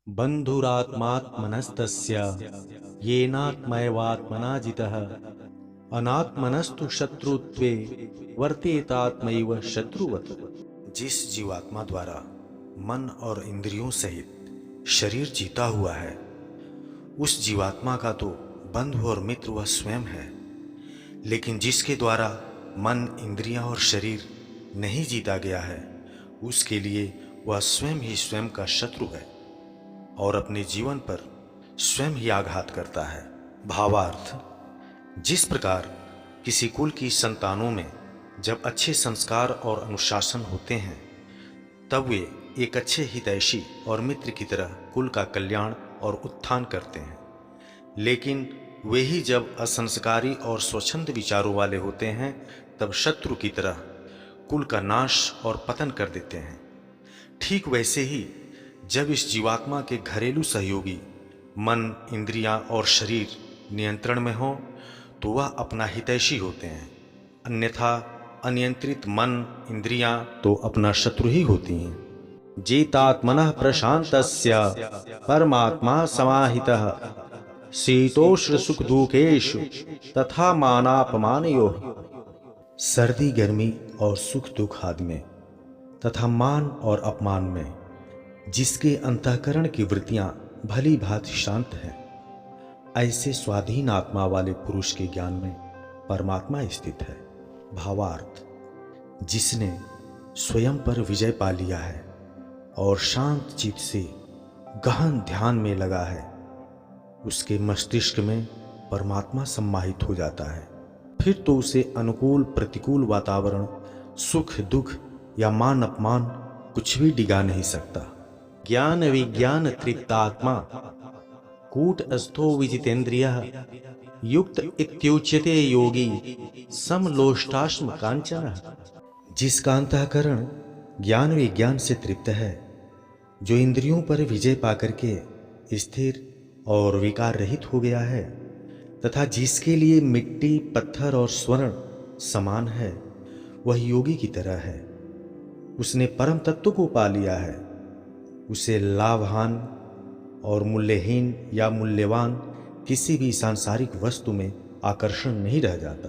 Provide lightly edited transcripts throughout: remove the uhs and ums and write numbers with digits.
बन्धुरात्मात्मनस्तस्य येनात्मैवात्मना जितः अनात्मनस्तु शत्रुत्वे वर्तेतात्मैव शत्रुवत्। जिस जीवात्मा द्वारा मन और इंद्रियों सहित शरीर जीता हुआ है, उस जीवात्मा का तो बंधु और मित्र वह स्वयं है। लेकिन जिसके द्वारा मन, इंद्रियां और शरीर नहीं जीता गया है, उसके लिए वह स्वयं ही स्वयं का शत्रु है और अपने जीवन पर स्वयं ही आघात करता है। भावार्थ: जिस प्रकार किसी कुल की संतानों में जब अच्छे संस्कार और अनुशासन होते हैं, तब वे एक अच्छे हितैषी और मित्र की तरह कुल का कल्याण और उत्थान करते हैं। लेकिन वे ही जब असंस्कारी और स्वच्छंद विचारों वाले होते हैं, तब शत्रु की तरह कुल का नाश और पतन कर देते हैं। ठीक वैसे ही जब इस जीवात्मा के घरेलू सहयोगी मन, इंद्रियां और शरीर नियंत्रण में हो, तो वह अपना हितैषी होते हैं। अन्यथा अनियंत्रित मन, इंद्रियां तो अपना शत्रु ही होती हैं। जितात्मनः प्रशांतस्य परमात्मा समाहितः शीतोष्ण सुख दुखेषु तथा मानापमानयोः। सर्दी, गर्मी और सुख दुख आदि में तथा मान और अपमान में जिसके अंतःकरण की वृत्तियां भली भांति शांत हैं, ऐसे स्वाधीन आत्मा वाले पुरुष के ज्ञान में परमात्मा स्थित है। भावार्थ: जिसने स्वयं पर विजय पा लिया है और शांत चित्त से गहन ध्यान में लगा है, उसके मस्तिष्क में परमात्मा सम्माहित हो जाता है। फिर तो उसे अनुकूल प्रतिकूल वातावरण, सुख दुख या मान अपमान कुछ भी डिगा नहीं सकता। ज्ञान विज्ञान तृप्तात्मा कूटस्थो विजितेन्द्रियः युक्त इत्युच्यते योगी समलोष्टाश्म कांचनः। जिसका अंतःकरण ज्ञान विज्ञान से तृप्त है, जो इंद्रियों पर विजय पाकर के स्थिर और विकार रहित हो गया है, तथा जिसके लिए मिट्टी, पत्थर और स्वर्ण समान है, वह योगी की तरह है। उसने परम तत्व को पा लिया है। उसे लाभहान और मूल्यहीन या मूल्यवान किसी भी सांसारिक वस्तु में आकर्षण नहीं रह जाता।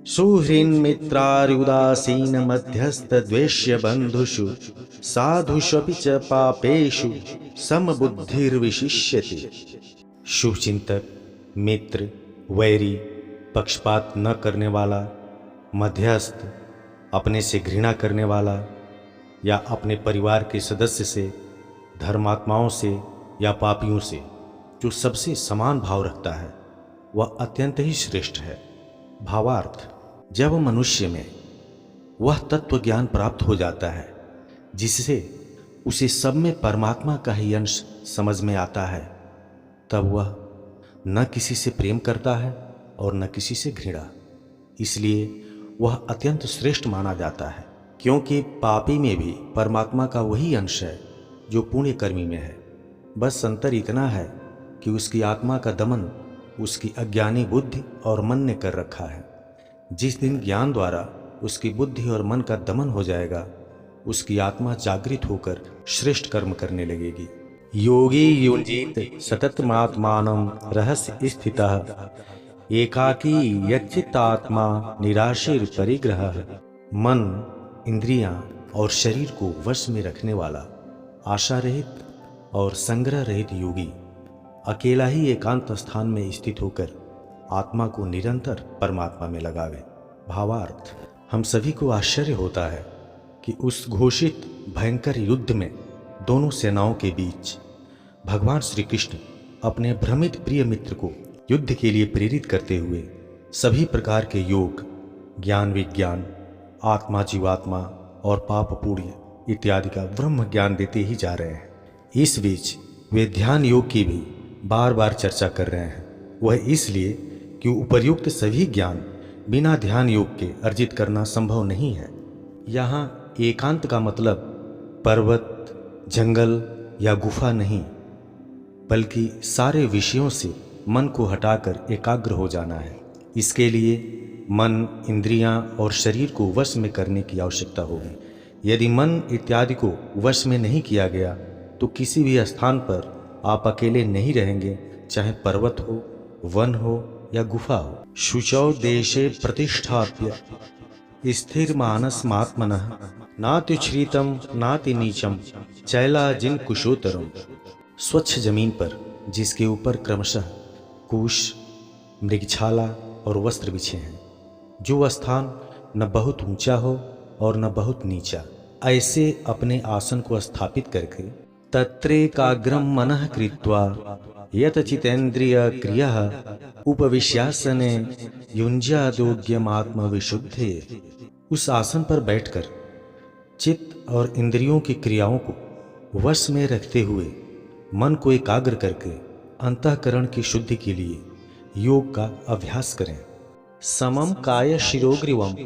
सुहृन् मित्रार्युदासीन मध्यस्थ द्वेष्य बंधुषु साधुष्वपि च पापेषु समबुद्धिर्विशिष्यते। शुभचिंतक, मित्र, वैरी, पक्षपात न करने वाला, मध्यस्थ, अपने से घृणा करने वाला या अपने परिवार के सदस्य से, धर्मात्माओं से या पापियों से जो सबसे समान भाव रखता है, वह अत्यंत ही श्रेष्ठ है। भावार्थ: जब मनुष्य में वह तत्व ज्ञान प्राप्त हो जाता है जिससे उसे सब में परमात्मा का ही अंश समझ में आता है, तब वह न किसी से प्रेम करता है और न किसी से घृणा। इसलिए वह अत्यंत श्रेष्ठ माना जाता है, क्योंकि पापी में भी परमात्मा का वही अंश है जो पुण्य कर्मी में है। बस अंतर इतना है कि उसकी आत्मा का दमन उसकी अज्ञानी बुद्धि और मन ने कर रखा है। जिस दिन ज्ञान द्वारा उसकी बुद्धि और मन का दमन हो जाएगा, उसकी आत्मा जागृत होकर श्रेष्ठ कर्म करने लगेगी। योगी युञ्जीत सततमात्मानं रहस्य स्थितः एकाकी यच्चित्तात्मा निराशीर परिग्रहः। मन, इंद्रियां और शरीर को वश में रखने वाला, आशा रहित और संग्रह रहित योगी अकेला ही एकांत स्थान में स्थित होकर आत्मा को निरंतर परमात्मा में लगावे। भावार्थ: हम सभी को आश्चर्य होता है कि उस घोषित भयंकर युद्ध में दोनों सेनाओं के बीच भगवान श्री कृष्ण अपने भ्रमित प्रिय मित्र को युद्ध के लिए प्रेरित करते हुए सभी प्रकार के योग, ज्ञान विज्ञान, आत्मा जीवात्मा और पाप पुण्य इत्यादि का ब्रह्म ज्ञान देते ही जा रहे हैं। इस बीच वे ध्यान योग की भी बार बार चर्चा कर रहे हैं। वह इसलिए कि उपर्युक्त सभी ज्ञान बिना ध्यान योग के अर्जित करना संभव नहीं है। यहाँ एकांत का मतलब पर्वत, जंगल या गुफा नहीं, बल्कि सारे विषयों से मन को हटाकर एकाग्र हो जाना है। इसके लिए मन, इंद्रियां और शरीर को वश में करने की आवश्यकता होगी। यदि मन इत्यादि को वश में नहीं किया गया, तो किसी भी स्थान पर आप अकेले नहीं रहेंगे, चाहे पर्वत हो, वन हो या गुफा हो। शुचौ देशे प्रतिष्ठाप्य स्थिर मानसमात्मनः नात्युच्छ्रितम नाति नीचम चैलाजिन कुशोतरम। स्वच्छ जमीन पर जिसके ऊपर क्रमशः कुश, मृगछाला और वस्त्र बिछे हैं, जो स्थान न बहुत ऊंचा हो और न बहुत नीचा, ऐसे अपने आसन को स्थापित करके तत्रेकाग्रम मनः कृत्वा यतचितेन्द्रिय क्रियः उपविश्यासने युञ्ज्यादोग्यमात्म विशुद्धे। उस आसन पर बैठकर चित्त और इंद्रियों की क्रियाओं को वश में रखते हुए मन को एकाग्र करके अंतःकरण की शुद्धि के लिए योग का अभ्यास करें। समम काय शिरोग्रीवम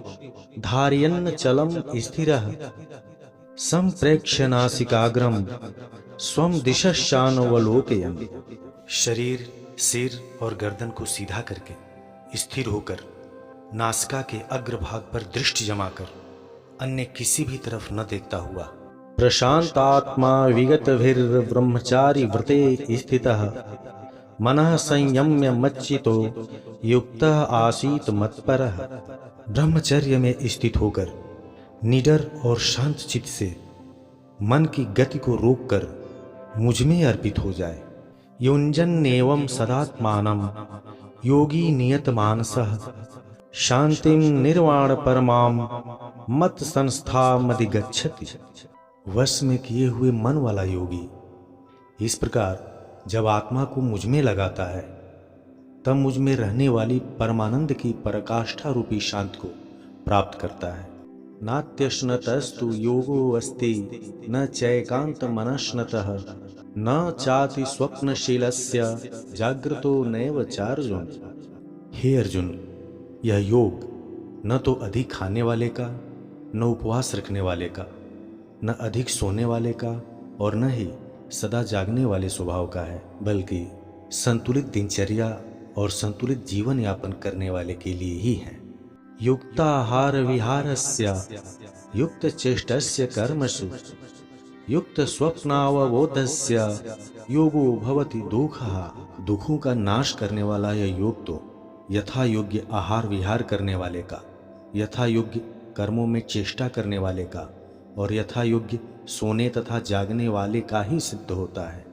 धारयन्न चलम स्थिरः संप्रेक्ष्य नासिकाग्रम स्वम दिशश्चानवलोकयन्। शरीर, सिर और गर्दन को सीधा करके स्थिर होकर नासिका के अग्रभाग पर दृष्टि जमाकर अन्य किसी भी तरफ न देखता हुआ प्रशांतात्मा विगतभिर्ब्रह्मचारी व्रते स्थितः मनः संयम्य मच्चितो युक्तः आसीत मत्परः। ब्रह्मचर्य में स्थित होकर निडर और शांत चित्त से मन की गति को रोककर मुझ में अर्पित हो जाए। युञ्जन्नेवं सदात्मानं योगी नियत मानसः शांतिम निर्वाण परमाम मत संस्थामधिगच्छति। वश में किए हुए मन वाला योगी इस प्रकार जब आत्मा को मुझ में लगाता है, तब मुझ में रहने वाली परमानंद की पराकाष्ठा रूपी शांति को प्राप्त करता है। नात्यश्नतस्तु योगो अस्ति न चैकांत मनश्नतः न चाति स्वप्नशीलस्य जागृतो नैव चार्जुन। हे अर्जुन, यह योग न तो अधिक खाने वाले का, न उपवास रखने वाले का, न अधिक सोने वाले का और न ही सदा जागने वाले स्वभाव का है, बल्कि संतुलित दिनचर्या और संतुलित जीवन यापन करने वाले के लिए ही है। युक्ताहार विहारस्य युक्त चेष्टस्य कर्मसु युक्त स्वप्नावबोधस्य योगो भवति दुःखः। दुखों का नाश करने वाला यह योग तो यथा योग्य आहार विहार करने वाले का, यथा योग्य कर्मों में चेष्टा करने वाले का और यथा योग्य सोने तथा जागने वाले का ही सिद्ध होता है।